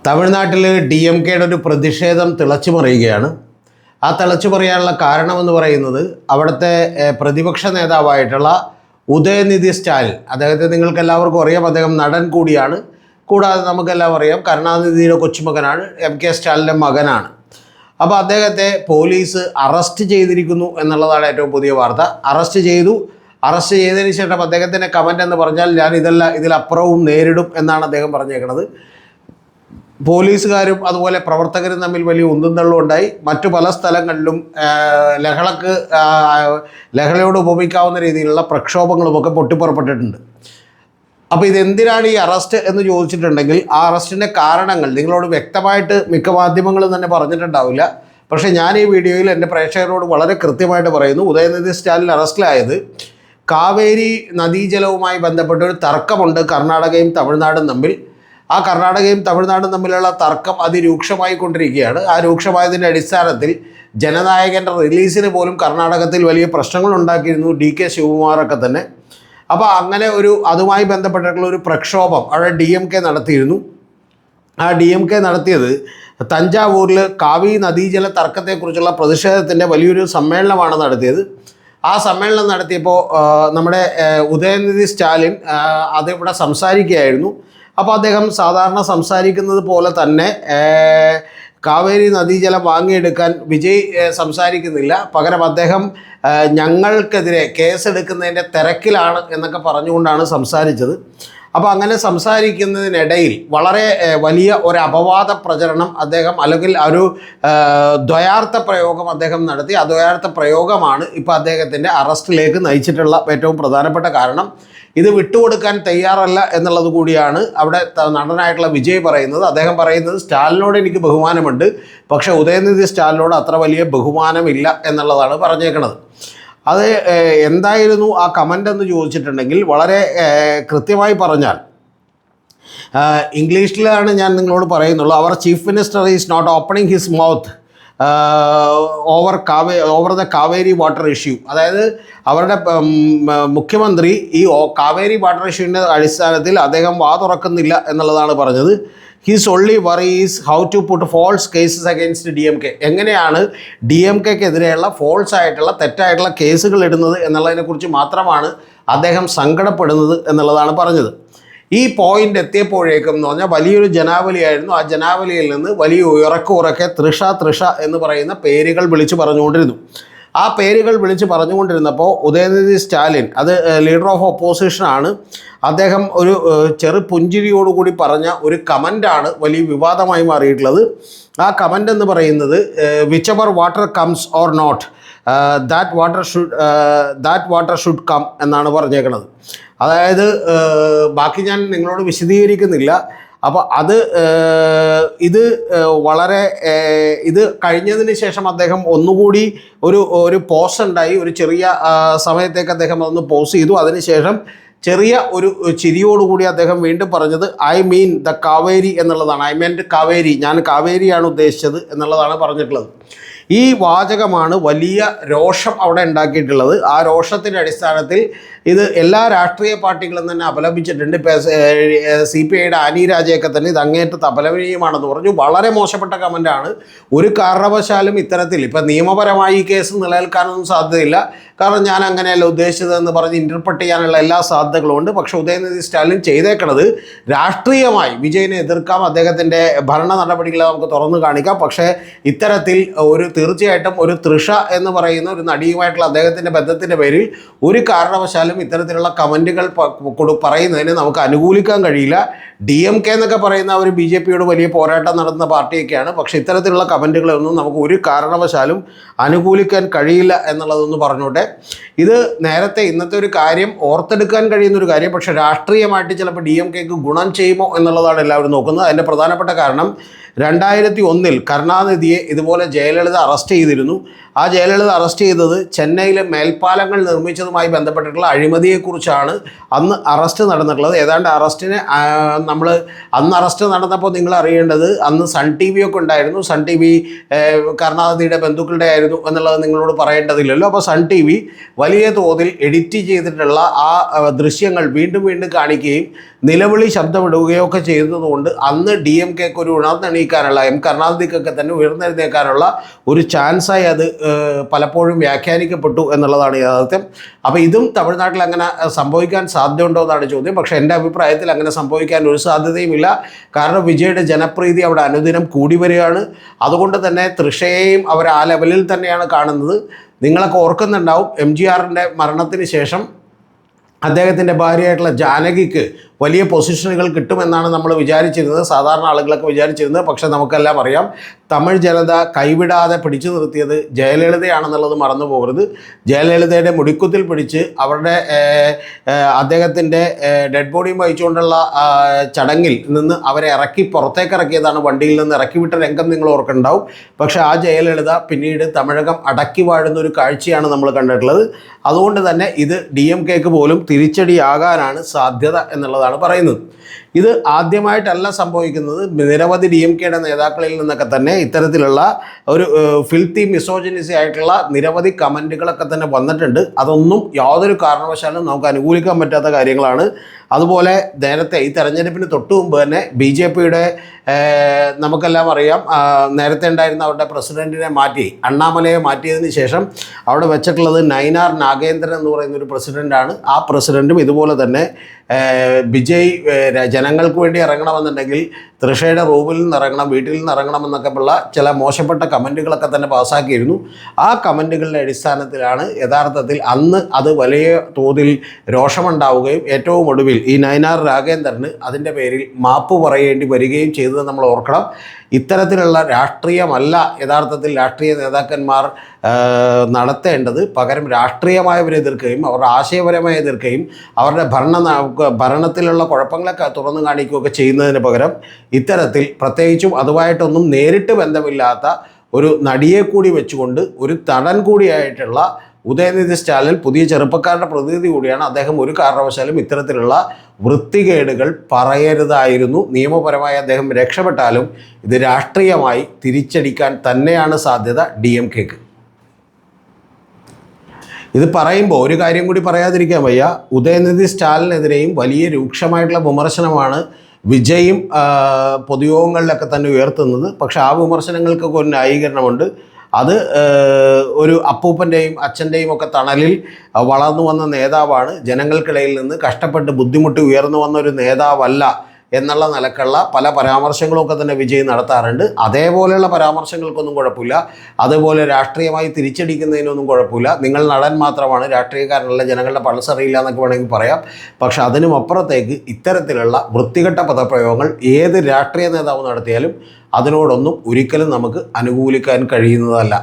തമിഴ്നാട്ടിൽ DMKയുടെ ഒരു പ്രതിഷേധം തിളച്ചു മറിയുകയാണ്. ആ തിളച്ചു പറയാനുള്ള കാരണമെന്ന് പറയുന്നത് അവിടുത്തെ പ്രതിപക്ഷ നേതാവായിട്ടുള്ള ഉദയനിധി സ്റ്റാലിൻ, അദ്ദേഹത്തെ നിങ്ങൾക്ക് എല്ലാവർക്കും അറിയാം, അദ്ദേഹം നടൻ കൂടിയാണ്. കൂടാതെ നമുക്കെല്ലാം അറിയാം കരുണാനിധിയുടെ കൊച്ചുമകനാണ്, MK സ്റ്റാലിൻ്റെ മകനാണ്. അപ്പോൾ അദ്ദേഹത്തെ പോലീസ് അറസ്റ്റ് ചെയ്തിരിക്കുന്നു എന്നുള്ളതാണ് ഏറ്റവും പുതിയ വാർത്ത. അറസ്റ്റ് ചെയ്തതിന് ശേഷം അദ്ദേഹത്തിൻ്റെ കമൻ്റ് എന്ന് പറഞ്ഞാൽ ഞാൻ ഇതിലപ്പുറവും നേരിടും എന്നാണ് അദ്ദേഹം പറഞ്ഞേക്കുന്നത്. പോലീസുകാരും അതുപോലെ പ്രവർത്തകരും തമ്മിൽ വലിയ ഉന്തും തള്ളും ഉണ്ടായി. മറ്റു പല സ്ഥലങ്ങളിലും ലഹളയോട് ഉപമിക്കാവുന്ന രീതിയിലുള്ള പ്രക്ഷോഭങ്ങളുമൊക്കെ പൊട്ടിപ്പുറപ്പെട്ടിട്ടുണ്ട്. അപ്പോൾ ഇതെന്തിനാണ് ഈ അറസ്റ്റ് എന്ന് ചോദിച്ചിട്ടുണ്ടെങ്കിൽ ആ അറസ്റ്റിൻ്റെ കാരണങ്ങൾ നിങ്ങളോട് വ്യക്തമായിട്ട് മിക്ക മാധ്യമങ്ങളും തന്നെ പറഞ്ഞിട്ടുണ്ടാവില്ല. പക്ഷേ ഞാൻ ഈ വീഡിയോയിൽ എൻ്റെ പ്രേക്ഷകരോട് വളരെ കൃത്യമായിട്ട് പറയുന്നു. ഉദയനിധി സ്റ്റാലിൻ അറസ്റ്റിലായത് കാവേരി നദീജലവുമായി ബന്ധപ്പെട്ടൊരു തർക്കമുണ്ട് കർണാടകയും തമിഴ്നാടും തമ്മിൽ. ആ കർണാടകയും തമിഴ്നാടും തമ്മിലുള്ള തർക്കം അതിരൂക്ഷമായി കൊണ്ടിരിക്കുകയാണ്. ആ രൂക്ഷമായതിൻ്റെ അടിസ്ഥാനത്തിൽ ജനനായകൻ്റെ റിലീസിന് പോലും കർണാടകത്തിൽ വലിയ പ്രശ്നങ്ങൾ ഉണ്ടാക്കിയിരുന്നു DK ശിവകുമാറൊക്കെ തന്നെ. അപ്പോൾ അങ്ങനെ അതുമായി ബന്ധപ്പെട്ടിട്ടുള്ള ഒരു പ്രക്ഷോഭം അവിടെ DMK നടത്തിയിരുന്നു. ആ DMK നടത്തിയത് തഞ്ചാവൂരിൽ കാവേരി നദീജല തർക്കത്തെക്കുറിച്ചുള്ള പ്രതിഷേധത്തിൻ്റെ വലിയൊരു സമ്മേളനമാണ് നടത്തിയത്. ആ സമ്മേളനം നടത്തിയപ്പോൾ നമ്മുടെ ഉദയനിധി സ്റ്റാലിൻ അതിവിടെ സംസാരിക്കുകയായിരുന്നു. അപ്പോൾ അദ്ദേഹം സാധാരണ സംസാരിക്കുന്നത് പോലെ തന്നെ കാവേരി നദീജലം വാങ്ങിയെടുക്കാൻ വിജയ് സംസാരിക്കുന്നില്ല. പകരം അദ്ദേഹം ഞങ്ങൾക്കെതിരെ കേസെടുക്കുന്നതിൻ്റെ തിരക്കിലാണ് എന്നൊക്കെ പറഞ്ഞുകൊണ്ടാണ് സംസാരിച്ചത്. അപ്പോൾ അങ്ങനെ സംസാരിക്കുന്നതിനിടയിൽ വളരെ വലിയ ഒരു അപവാദ പ്രചരണം അദ്ദേഹം, അല്ലെങ്കിൽ ഒരു ദ്വയാർത്ഥ പ്രയോഗം അദ്ദേഹം നടത്തി. ആ ദ്വയാർത്ഥ പ്രയോഗമാണ് ഇപ്പോൾ അദ്ദേഹത്തിൻ്റെ അറസ്റ്റിലേക്ക് നയിച്ചിട്ടുള്ള ഏറ്റവും പ്രധാനപ്പെട്ട കാരണം. ഇത് വിട്ടുകൊടുക്കാൻ തയ്യാറല്ല എന്നുള്ളത് കൂടിയാണ് അവിടെ നടനായിട്ടുള്ള വിജയ് പറയുന്നത്. അദ്ദേഹം പറയുന്നത് സ്റ്റാലിനോട് എനിക്ക് ബഹുമാനമുണ്ട്, പക്ഷേ ഉദയനിധി സ്റ്റാലിനോട് അത്ര വലിയ ബഹുമാനമില്ല എന്നുള്ളതാണ് പറഞ്ഞേക്കുന്നത്. അത് എന്തായിരുന്നു ആ കമൻ്റ് എന്ന് ചോദിച്ചിട്ടുണ്ടെങ്കിൽ വളരെ കൃത്യമായി പറഞ്ഞാൽ ഇംഗ്ലീഷിലാണ് ഞാൻ നിങ്ങളോട് പറയുന്നുള്ളൂ. അവർ chief minister is not opening his mouth over the Kaveri water issue. അതായത് അവരുടെ മുഖ്യമന്ത്രി ഈ കാവേരി വാട്ടർ ഇഷ്യൂവിൻ്റെ അടിസ്ഥാനത്തിൽ അദ്ദേഹം വാ തുറക്കുന്നില്ല എന്നുള്ളതാണ് പറഞ്ഞത്. His only worry is how to put false cases against DMK. എങ്ങനെയാണ് DMKക്കെതിരെയുള്ള ഫോൾസ് ആയിട്ടുള്ള തെറ്റായിട്ടുള്ള കേസുകൾ ഇടുന്നത് എന്നുള്ളതിനെക്കുറിച്ച് മാത്രമാണ് അദ്ദേഹം സങ്കടപ്പെടുന്നത് എന്നുള്ളതാണ് പറഞ്ഞത്. ഈ പോയിൻ്റ് എത്തിയപ്പോഴേക്കും എന്ന് പറഞ്ഞാൽ വലിയൊരു ജനാവലിയായിരുന്നു. ആ ജനാവലിയിൽ നിന്ന് വലിയ ഉറക്കെ തൃഷ എന്ന് പറയുന്ന പേരുകൾ വിളിച്ച് പറഞ്ഞുകൊണ്ടിരുന്നു. ആ പേരുകൾ വിളിച്ച് പറഞ്ഞുകൊണ്ടിരുന്നപ്പോൾ ഉദയനിധി സ്റ്റാലിൻ, അത് ലീഡർ ഓഫ് ഓപ്പോസിഷനാണ്, അദ്ദേഹം ഒരു ചെറു പുഞ്ചിരിയോടുകൂടി പറഞ്ഞ ഒരു കമൻ്റാണ് വലിയ വിവാദമായി മാറിയിട്ടുള്ളത്. ആ കമൻ്റ് എന്ന് പറയുന്നത് whichever water comes or not that water should come എന്നാണ് പറഞ്ഞേക്കുന്നത്. അതായത് ബാക്കി ഞാൻ നിങ്ങളോട് വിശദീകരിക്കുന്നില്ല. അപ്പോൾ ഇത് വളരെ ഇത് കഴിഞ്ഞതിന് ശേഷം അദ്ദേഹം ഒന്നുകൂടി ഒരു പോസ്റ്റ് ഉണ്ടായി. ഒരു ചെറിയ സമയത്തേക്ക് അദ്ദേഹം അതൊന്ന് പോസ് ചെയ്തു. അതിനുശേഷം ചെറിയ ഒരു ചിരിയോടുകൂടി അദ്ദേഹം വീണ്ടും പറഞ്ഞത് ഐ മീൻ ദ കാവേരി എന്നുള്ളതാണ്. ഐ മീൻ കാവേരി, ഞാൻ കാവേരിയാണ് ഉദ്ദേശിച്ചത് എന്നുള്ളതാണ് പറഞ്ഞിട്ടുള്ളത്. ഈ വാചകമാണ് വലിയ രോഷം അവിടെ ഉണ്ടാക്കിയിട്ടുള്ളത്. ആ രോഷത്തിൻ്റെ അടിസ്ഥാനത്തിൽ ഇത് എല്ലാ രാഷ്ട്രീയ പാർട്ടികളും തന്നെ അപലപിച്ചിട്ടുണ്ട്. ഇപ്പോൾ CPIയുടെ ആനി രാജയൊക്കെ തന്നെ ഇത് അങ്ങേറ്റത്ത് അപലപനീയമാണെന്ന് പറഞ്ഞു. വളരെ മോശപ്പെട്ട കമൻ്റാണ്. ഒരു കാരണവശാലും ഇത്തരത്തിൽ ഇപ്പം നിയമപരമായി ഈ കേസ് നിലനിൽക്കാനൊന്നും സാധ്യതയില്ല. കാരണം ഞാൻ അങ്ങനെയല്ല ഉദ്ദേശിച്ചതെന്ന് പറഞ്ഞ് ഇൻ്റർപ്രറ്റ് ചെയ്യാനുള്ള എല്ലാ സാധ്യതകളും ഉണ്ട്. പക്ഷേ ഉദയനിധി സ്റ്റാലിൻ ചെയ്തേക്കണത് രാഷ്ട്രീയമായി വിജയിനെ എതിർക്കാം, അദ്ദേഹത്തിൻ്റെ ഭരണ നടപടികളെ നമുക്ക് തുറന്നു കാണിക്കാം. പക്ഷേ ഇത്തരത്തിൽ തീർച്ചയായിട്ടും ഒരു തൃഷ എന്ന് പറയുന്ന ഒരു നടിയുമായിട്ടുള്ള അദ്ദേഹത്തിൻ്റെ ബന്ധത്തിൻ്റെ പേരിൽ ഒരു കാരണവശാലും ഇത്തരത്തിലുള്ള കമൻറ്റുകൾ പറയുന്നതിന് നമുക്ക് അനുകൂലിക്കാൻ കഴിയില്ല. DMK എന്നൊക്കെ പറയുന്ന ഒരു BJPയോട് വലിയ പോരാട്ടം നടത്തുന്ന പാർട്ടിയൊക്കെയാണ്. പക്ഷേ ഇത്തരത്തിലുള്ള കമൻറ്റുകളൊന്നും നമുക്ക് ഒരു കാരണവശാലും അനുകൂലിക്കാൻ കഴിയില്ല എന്നുള്ളതൊന്ന് പറഞ്ഞോട്ടെ. ഇത് നേരത്തെ ഇന്നത്തെ ഒരു കാര്യം ഓർത്തെടുക്കാൻ കഴിയുന്നൊരു കാര്യം, പക്ഷേ രാഷ്ട്രീയമായിട്ട് ചിലപ്പോൾ DMKക്ക് ഗുണം ചെയ്യുമോ എന്നുള്ളതാണ് എല്ലാവരും നോക്കുന്നത്. അതിൻ്റെ പ്രധാനപ്പെട്ട കാരണം 2001 കരുണാനിധിയെ ഇതുപോലെ ജയലളിത അറസ്റ്റ് ചെയ്തിരുന്നു. ആ ജയലളിത അറസ്റ്റ് ചെയ്തത് ചെന്നൈയിലെ മേൽപ്പാലങ്ങൾ നിർമ്മിച്ചതുമായി ബന്ധപ്പെട്ടിട്ടുള്ള അഴിമതിയെക്കുറിച്ചാണ് അന്ന് അറസ്റ്റ് നടന്നിട്ടുള്ളത്. ഏതാണ്ട് അറസ്റ്റിന് അന്ന് അറസ്റ്റ് നടന്നപ്പോൾ നിങ്ങൾ അറിയേണ്ടത് അന്ന് സൺ TV ഒക്കെ ഉണ്ടായിരുന്നു. സൺ TV കരുണാനിധിയുടെ ബന്ധുക്കളുടെ ആയിരുന്നു എന്നുള്ളത് നിങ്ങളോട് പറയേണ്ടതില്ലല്ലോ. അപ്പോൾ സൺ TV വലിയ തോതിൽ എഡിറ്റ് ചെയ്തിട്ടുള്ള ആ ദൃശ്യങ്ങൾ വീണ്ടും കാണിക്കുകയും നിലവിളി ശബ്ദമിടുകയോ ഒക്കെ ചെയ്തതുകൊണ്ട് അന്ന് DMKക്ക് ഒരു ഉണർന്നെണീക്കാനുള്ള കരുണാനിധിക്കൊക്കെ തന്നെ ഉയർന്നെഴുന്നേക്കാനുള്ള ഒരു ചാൻസായി അത് പലപ്പോഴും വ്യാഖ്യാനിക്കപ്പെട്ടു എന്നുള്ളതാണ് യാഥാർത്ഥ്യം. അപ്പോൾ ഇതും തമിഴ്നാട്ടിൽ അങ്ങനെ സംഭവിക്കാൻ സാധ്യതയുണ്ടോ എന്നാണ് ചോദ്യം. പക്ഷേ എൻ്റെ അഭിപ്രായത്തിൽ അങ്ങനെ സംഭവിക്കാൻ ഒരു സാധ്യതയുമില്ല. കാരണം വിജയുടെ ജനപ്രീതി അവിടെ അനുദിനം കൂടി വരികയാണ്. അതുകൊണ്ട് തന്നെ തൃഷയെയും അവർ ആ ലെവലിൽ തന്നെയാണ് കാണുന്നത്. നിങ്ങളൊക്കെ ഓർക്കുന്നുണ്ടാവും, MGRൻ്റെ മരണത്തിന് ശേഷം അദ്ദേഹത്തിൻ്റെ ഭാര്യയായിട്ടുള്ള ജാനകിക്ക് വലിയ പൊസിഷനുകൾ കിട്ടുമെന്നാണ് നമ്മൾ വിചാരിച്ചിരുന്നത്, സാധാരണ ആളുകളൊക്കെ വിചാരിച്ചിരുന്നത്. പക്ഷേ നമുക്കെല്ലാം അറിയാം, തമിഴ് ജനത കൈവിടാതെ പിടിച്ചു നിർത്തിയത് ജയലളിതയാണെന്നുള്ളത് മറന്നു പോകരുത്. ജയലളിതയുടെ മുടിക്കുത്തിൽ പിടിച്ച് അവരുടെ അദ്ദേഹത്തിൻ്റെ ഡെഡ് ബോഡിയും വഹിച്ചുകൊണ്ടുള്ള ചടങ്ങിൽ നിന്ന് അവരെ പുറത്തേക്ക് ഇറക്കിയതാണ്, വണ്ടിയിൽ നിന്ന് ഇറക്കി വിട്ട രംഗം നിങ്ങൾ ഓർക്കുന്നുണ്ടാവും. പക്ഷേ ആ ജയലളിത പിന്നീട് തമിഴകം അടക്കി വാഴുന്ന ഒരു കാഴ്ചയാണ് നമ്മൾ കണ്ടിട്ടുള്ളത്. അതുകൊണ്ട് തന്നെ ഇത് DMKക്ക് പോലും തിരിച്ചടിയാകാനാണ് സാധ്യത എന്നുള്ളതാണ് പറയുന്നത്. ഇത് ആദ്യമായിട്ടല്ല സംഭവിക്കുന്നത്. നിരവധി DMKയുടെ നേതാക്കളിൽ നിന്നൊക്കെ തന്നെ ഇത്തരത്തിലുള്ള ഒരു ഫിൽത്തി മിസോജിനിസി ആയിട്ടുള്ള നിരവധി കമൻറ്റുകളൊക്കെ തന്നെ വന്നിട്ടുണ്ട്. അതൊന്നും യാതൊരു കാരണവശാലും നമുക്ക് അനുകൂലിക്കാൻ പറ്റാത്ത കാര്യങ്ങളാണ്. അതുപോലെ നേരത്തെ ഈ തെരഞ്ഞെടുപ്പിന് തൊട്ട് മുമ്പ് തന്നെ BJPയുടെ നമുക്കെല്ലാം അറിയാം, നേരത്തെ ഉണ്ടായിരുന്ന അവരുടെ പ്രസിഡൻറ്റിനെ മാറ്റി അണ്ണാമലയെ മാറ്റിയതിന് ശേഷം അവിടെ വെച്ചിട്ടുള്ളത് നൈനാർ നാഗേന്ദ്രൻ എന്ന് പറയുന്നൊരു പ്രസിഡൻ്റാണ്. ആ പ്രസിഡൻറ്റും ഇതുപോലെ തന്നെ വിജയ് ജനങ്ങൾക്ക് വേണ്ടി ഇറങ്ങണമെന്നുണ്ടെങ്കിൽ തൃഷയുടെ റൂമിൽ നിന്ന് ഇറങ്ങണം, വീട്ടിൽ നിന്ന് ഇറങ്ങണം എന്നൊക്കെ ഉള്ള ചില മോശപ്പെട്ട കമൻറ്റുകളൊക്കെ തന്നെ പാസ്സാക്കിയിരുന്നു. ആ കമൻറ്റുകളുടെ അടിസ്ഥാനത്തിലാണ് യഥാർത്ഥത്തിൽ അന്ന് അത് വലിയ തോതിൽ രോഷമുണ്ടാവുകയും ഏറ്റവും ഒടുവിൽ ഈ നൈനാർ നാഗേന്ദ്രന് അതിൻ്റെ പേരിൽ മാപ്പ് പറയേണ്ടി വരികയും ചെയ്തത് നമ്മൾ ഓർക്കണം. ഇത്തരത്തിലുള്ള രാഷ്ട്രീയമല്ല യഥാർത്ഥത്തിൽ രാഷ്ട്രീയ നേതാക്കന്മാർ നടത്തേണ്ടത്. പകരം രാഷ്ട്രീയമായവരെ എതിർക്കുകയും അവരുടെ ആശയപരമായി എതിർക്കുകയും അവരുടെ ഭരണത്തിലുള്ള കുഴപ്പങ്ങളൊക്കെ തുറന്നു കാണിക്കുകയൊക്കെ ചെയ്യുന്നതിന് പകരം ഇത്തരത്തിൽ പ്രത്യേകിച്ചും അതുമായിട്ടൊന്നും നേരിട്ട് ബന്ധമില്ലാത്ത ഒരു നടിയെ കൂടി വെച്ചുകൊണ്ട് ഒരു നടൻ കൂടിയായിട്ടുള്ള ഉദയനിധി സ്റ്റാലിൻ പുതിയ ചെറുപ്പക്കാരുടെ പ്രതിനിധി കൂടിയാണ്. അദ്ദേഹം ഒരു കാരണവശാലും ഇത്തരത്തിലുള്ള വൃത്തികേടുകൾ പറയരുതായിരുന്നു. നിയമപരമായി അദ്ദേഹം രക്ഷപ്പെട്ടാലും ഇത് രാഷ്ട്രീയമായി തിരിച്ചടിക്കാൻ തന്നെയാണ് സാധ്യത DMKക്ക്. ഇത് പറയുമ്പോൾ ഒരു കാര്യം കൂടി പറയാതിരിക്കാൻ വയ്യ. ഉദയനിധി സ്റ്റാലിനെതിരെയും വലിയ രൂക്ഷമായിട്ടുള്ള വിമർശനമാണ് വിജയും പൊതുയോഗങ്ങളിലൊക്കെ തന്നെ ഉയർത്തുന്നത്. പക്ഷേ ആ വിമർശനങ്ങൾക്കൊക്കെ ഒരു ന്യായീകരണമുണ്ട്. അത് ഒരു അപ്പൂപ്പൻ്റെയും അച്ഛൻ്റെയും ഒക്കെ തണലിൽ വളർന്നു വന്ന നേതാവാണ്. ജനങ്ങൾക്കിടയിൽ നിന്ന് കഷ്ടപ്പെട്ട് ബുദ്ധിമുട്ടി ഉയർന്നു വന്ന ഒരു നേതാവല്ല എന്നുള്ള നിലക്കുള്ള പല പരാമർശങ്ങളൊക്കെ തന്നെ വിജയ് നടത്താറുണ്ട്. അതേപോലെയുള്ള പരാമർശങ്ങൾക്കൊന്നും കുഴപ്പമില്ല. അതുപോലെ രാഷ്ട്രീയമായി തിരിച്ചടിക്കുന്നതിനൊന്നും കുഴപ്പമില്ല. നിങ്ങൾ നടൻ മാത്രമാണ്, രാഷ്ട്രീയക്കാരനല്ല, ജനങ്ങളുടെ പൾസറിയില്ല എന്നൊക്കെ വേണമെങ്കിൽ പറയാം. പക്ഷെ അതിനും അപ്പുറത്തേക്ക് ഇത്തരത്തിലുള്ള വൃത്തികെട്ട പദപ്രയോഗങ്ങൾ ഏത് രാഷ്ട്രീയ നേതാവ് നടത്തിയാലും അതിനോടൊന്നും ഒരിക്കലും നമുക്ക് അനുകൂലിക്കാൻ കഴിയുന്നതല്ല.